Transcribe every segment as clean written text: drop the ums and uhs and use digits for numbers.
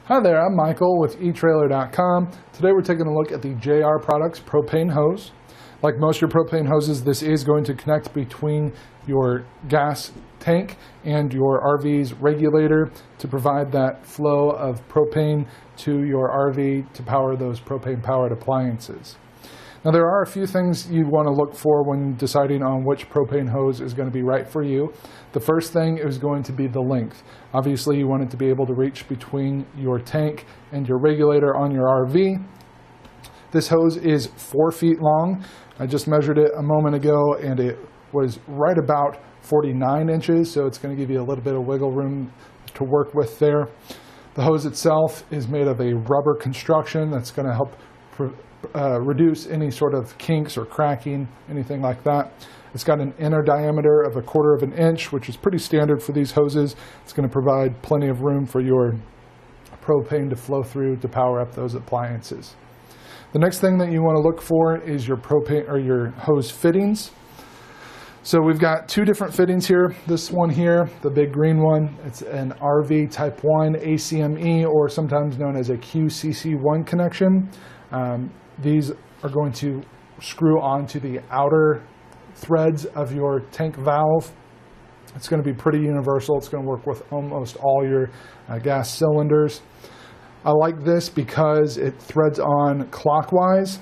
Hi there, I'm Michael with etrailer.com. Today we're taking a look at the JR Products Propane Hose. Like most of your propane hoses, this is going to connect between your gas tank and your RV's regulator to provide that flow of propane to your RV to power those propane-powered appliances. Now there are a few things you want to look for when deciding on which propane hose is going to be right for you. The first thing is going to be the length. Obviously you want it to be able to reach between your tank and your regulator on your RV. This hose is 4 feet long. I just measured it a moment ago and it was right about 49 inches, so it's going to give you a little bit of wiggle room to work with there. The hose itself is made of a rubber construction that's going to help reduce any sort of kinks or cracking, anything like that. It's got an inner diameter of 1/4 of an inch, which is pretty standard for these hoses. It's going to provide plenty of room for your propane to flow through to power up those appliances. The next thing that you want to look for is your propane or your hose fittings. So we've got two different fittings here. This one here, the big green one, it's an RV Type 1 ACME, or sometimes known as a QCC1 connection. These are going to screw onto the outer threads of your tank valve. It's going to be pretty universal. It's going to work with almost all your gas cylinders. I like this because it threads on clockwise.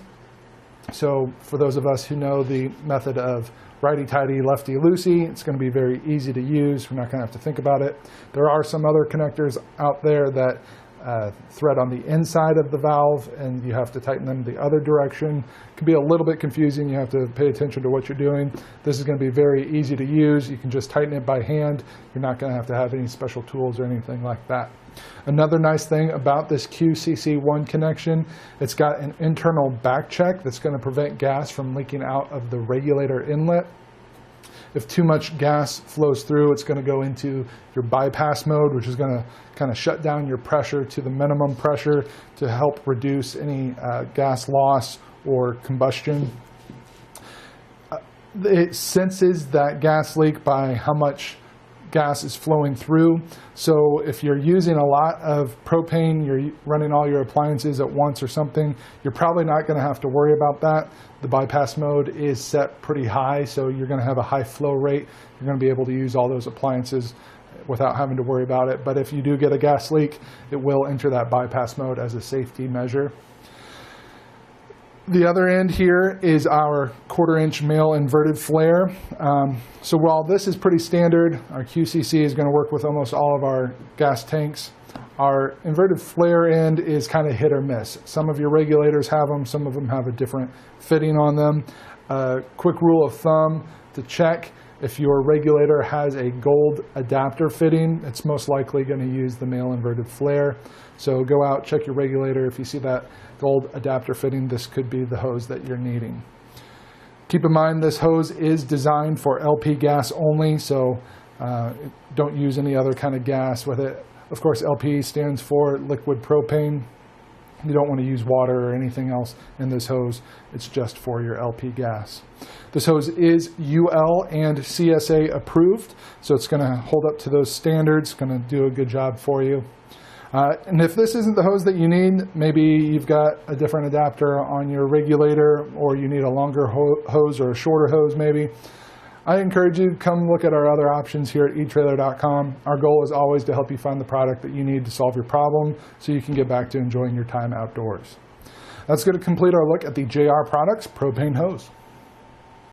So for those of us who know the method of righty-tighty, lefty-loosey, it's going to be very easy to use. We're not going to have to think about it. There are some other connectors out there that thread on the inside of the valve and you have to tighten them the other direction. It can be a little bit confusing. You have to pay attention to what you're doing. This is going to be very easy to use. You can just tighten it by hand. You're not going to have any special tools or anything like that. Another nice thing about this QCC1 connection, it's got an internal back check that's going to prevent gas from leaking out of the regulator inlet. If too much gas flows through, it's going to go into your bypass mode, which is going to kind of shut down your pressure to the minimum pressure to help reduce any gas loss or combustion. It senses that gas leak by how much gas is flowing through. So if you're using a lot of propane, you're running all your appliances at once or something, you're probably not going to have to worry about that. The bypass mode is set pretty high, so you're going to have a high flow rate. You're going to be able to use all those appliances without having to worry about it. But if you do get a gas leak, it will enter that bypass mode as a safety measure. The other end here is our 1/4 inch male inverted flare. So while this is pretty standard, our QCC is going to work with almost all of our gas tanks. Our inverted flare end is kind of hit or miss. Some of your regulators have them, some of them have a different fitting on them. Quick rule of thumb to check: if your regulator has a gold adapter fitting, it's most likely going to use the male inverted flare. So go out, check your regulator. If you see that gold adapter fitting, this could be the hose that you're needing. Keep in mind this hose is designed for LP gas only, so don't use any other kind of gas with it. Of course, LP stands for liquid propane. You don't want to use water or anything else in this hose. It's just for your LP gas. This hose is UL and CSA approved, so it's going to hold up to those standards. It's going to do a good job for you. And if this isn't the hose that you need, maybe you've got a different adapter on your regulator, or you need a longer hose or a shorter hose maybe, I encourage you to come look at our other options here at etrailer.com. Our goal is always to help you find the product that you need to solve your problem so you can get back to enjoying your time outdoors. That's going to complete our look at the JR Products Propane Hose.